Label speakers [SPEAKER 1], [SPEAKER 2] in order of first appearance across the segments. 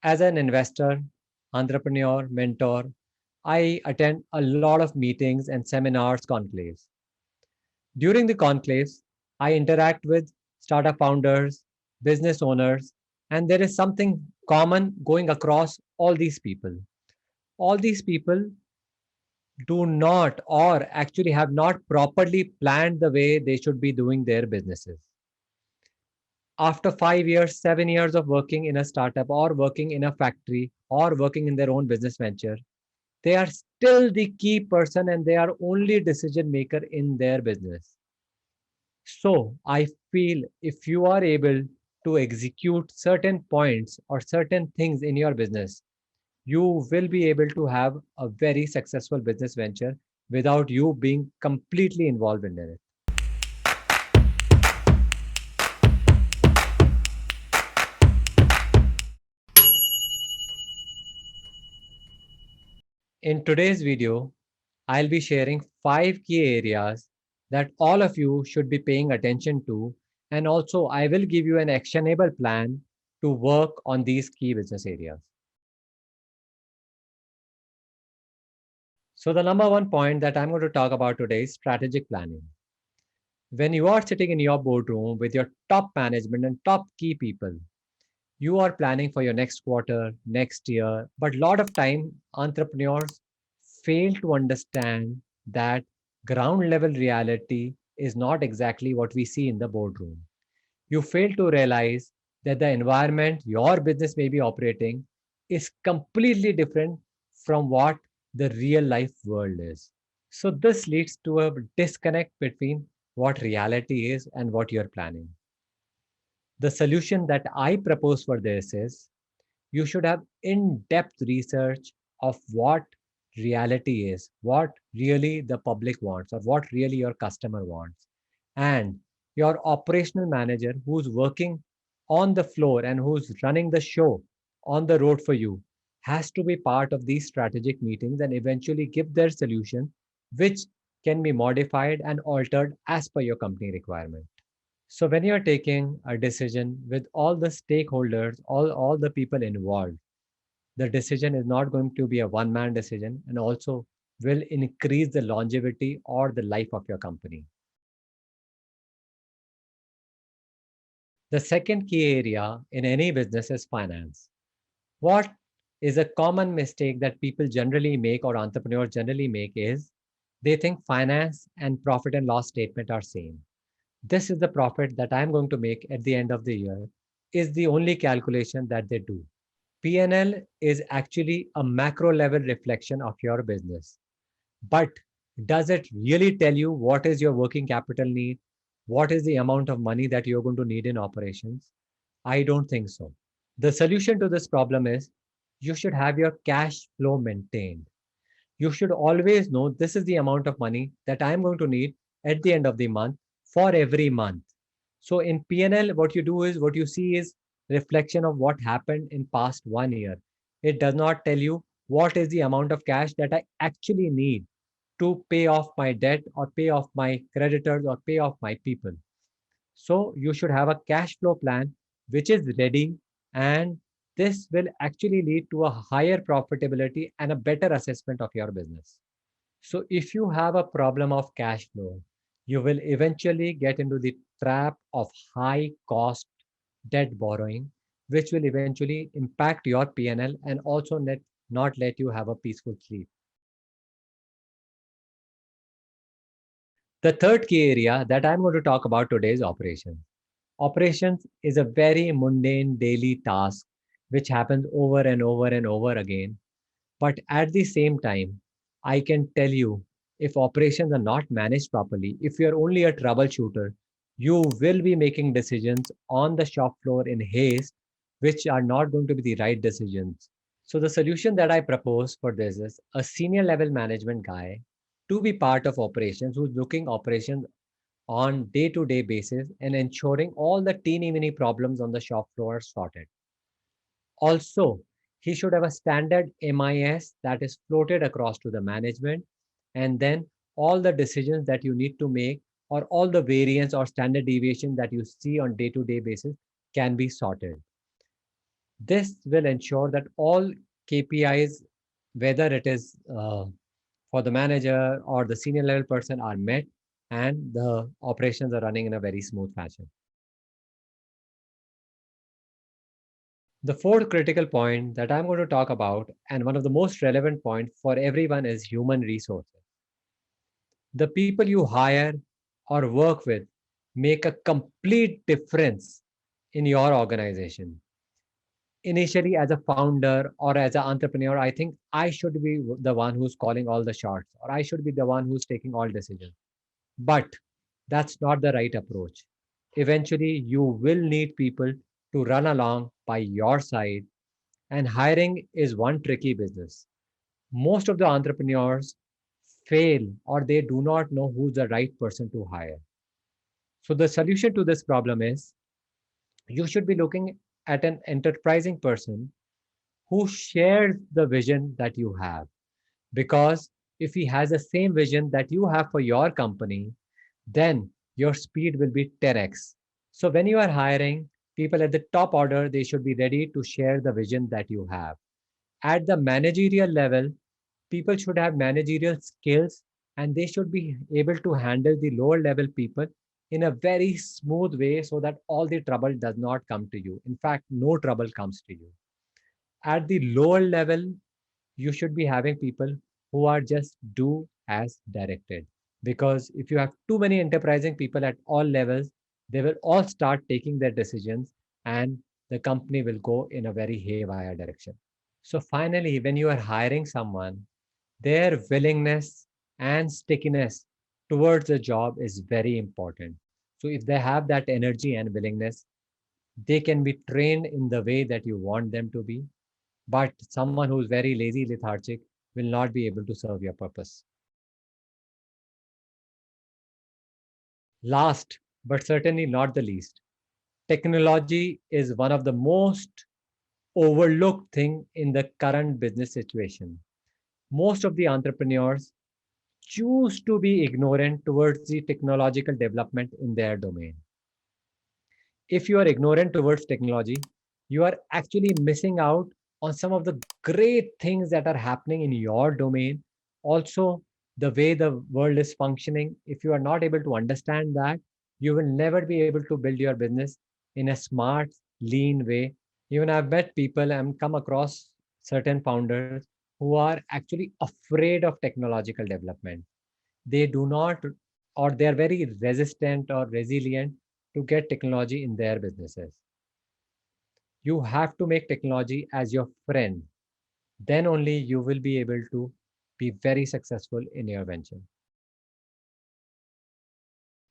[SPEAKER 1] As an investor, entrepreneur, mentor, I attend a lot of meetings and seminars, conclaves. During the conclaves, I interact with startup founders, business owners, and there is something common going across all these people. All these people do not, or actually have not properly planned the way they should be doing their businesses. After 5 years, 7 years of working in a startup or working in a factory or working in their own business venture, they are still the key person and they are only decision maker in their business. So I feel if you are able to execute certain points or certain things in your business, you will be able to have a very successful business venture without you being completely involved in it. In today's video, I'll be sharing 5 key areas that all of you should be paying attention to. And also, I will give you an actionable plan to work on these key business areas. So, the number one point that I'm going to talk about today is strategic planning. When you are sitting in your boardroom with your top management and top key people, you are planning for your next quarter, next year. But a lot of time, entrepreneurs fail to understand that ground level reality is not exactly what we see in the boardroom. You fail to realize that the environment your business may be operating is completely different from what the real life world is. So, this leads to a disconnect between what reality is and what you're planning. The solution that I propose for this is you should have in-depth research of what reality is, what really the public wants, or what really your customer wants. And your operational manager who's working on the floor and who's running the show on the road for you has to be part of these strategic meetings and eventually give their solution, which can be modified and altered as per your company requirement. So when you're taking a decision with all the stakeholders, all the people involved, the decision is not going to be a one-man decision and also will increase the longevity or the life of your company. The second key area in any business is finance. What is a common mistake that people generally make or entrepreneurs generally make is they think finance and profit and loss statement are same. This is the profit that I'm going to make at the end of the year is the only calculation that they do. P&L is actually a macro level reflection of your business. But does it really tell you what is your working capital need? What is the amount of money that you're going to need in operations? I don't think so. The solution to this problem is you should have your cash flow maintained. You should always know this is the amount of money that I'm going to need at the end of the month for every month. So in P&L, what you do is what you see is reflection of what happened in past 1 year. It does not tell you what is the amount of cash that I actually need to pay off my debt or pay off my creditors or pay off my people. So you should have a cash flow plan which is ready, and this will actually lead to a higher profitability and a better assessment of your business. So if you have a problem of cash flow, you will eventually get into the trap of high cost debt borrowing, which will eventually impact your P&L and also not let you have a peaceful sleep. The third key area that I'm going to talk about today is operations. Operations is a very mundane daily task which happens over and over and over again. But at the same time, I can tell you if operations are not managed properly, if you're only a troubleshooter, you will be making decisions on the shop floor in haste, which are not going to be the right decisions. So, the solution that I propose for this is a senior level management guy to be part of operations who's looking operations on day-to-day basis and ensuring all the teeny mini problems on the shop floor are sorted. Also, he should have a standard MIS that is floated across to the management, and then all the decisions that you need to make or all the variance or standard deviation that you see on day-to-day basis can be sorted. This will ensure that all KPIs, whether it is for the manager or the senior level person, are met and the operations are running in a very smooth fashion. The fourth critical point that I'm going to talk about, and one of the most relevant points for everyone, is human resources. The people you hire or work with make a complete difference in your organization. Initially, as a founder or as an entrepreneur, I think I should be the one who's calling all the shots, or I should be the one who's taking all decisions. But that's not the right approach. Eventually, you will need people to run along by your side, and hiring is one tricky business. Most of the entrepreneurs fail or they do not know who's the right person to hire. So, the solution to this problem is you should be looking at an enterprising person who shares the vision that you have. Because if he has the same vision that you have for your company, then your speed will be 10x. So when you are hiring people at the top order, they should be ready to share the vision that you have. At the managerial level, people should have managerial skills and they should be able to handle the lower level people in a very smooth way so that all the trouble does not come to you. In fact, no trouble comes to you. At the lower level, you should be having people who are just do as directed. Because if you have too many enterprising people at all levels, they will all start taking their decisions and the company will go in a very haywire direction. So finally, when you are hiring someone, their willingness and stickiness towards the job is very important. So if they have that energy and willingness, they can be trained in the way that you want them to be. But someone who's very lazy, lethargic, will not be able to serve your purpose. Last, but certainly not the least, technology is one of the most overlooked thing in the current business situation. Most of the entrepreneurs choose to be ignorant towards the technological development in their domain. If you are ignorant towards technology, you are actually missing out on some of the great things that are happening in your domain. Also, the way the world is functioning, if you are not able to understand that, you will never be able to build your business in a smart, lean way. Even I've met people and come across certain founders who are actually afraid of technological development. They do not, or they are very resistant or resilient to get technology in their businesses. You have to make technology as your friend. Then only you will be able to be very successful in your venture.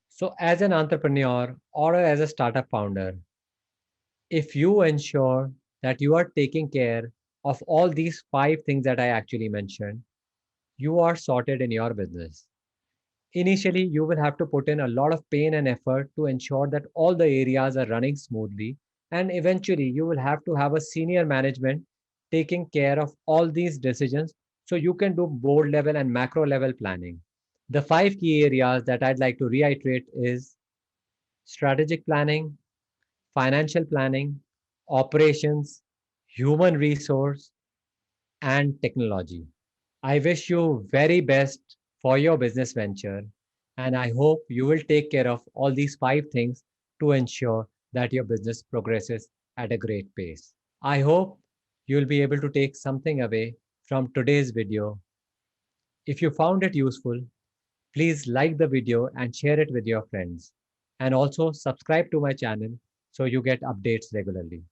[SPEAKER 1] So, as an entrepreneur or as a startup founder, if you ensure that you are taking care of all these five things that I actually mentioned, you are sorted in your business. Initially, you will have to put in a lot of pain and effort to ensure that all the areas are running smoothly. And eventually, you will have to have a senior management taking care of all these decisions so you can do board level and macro level planning. The five key areas that I'd like to reiterate is strategic planning, financial planning, operations, human resource, and technology. I wish you very best for your business venture, and I hope you will take care of all these five things to ensure that your business progresses at a great pace. I hope you'll be able to take something away from today's video. If you found it useful, please like the video and share it with your friends. And also subscribe to my channel so you get updates regularly.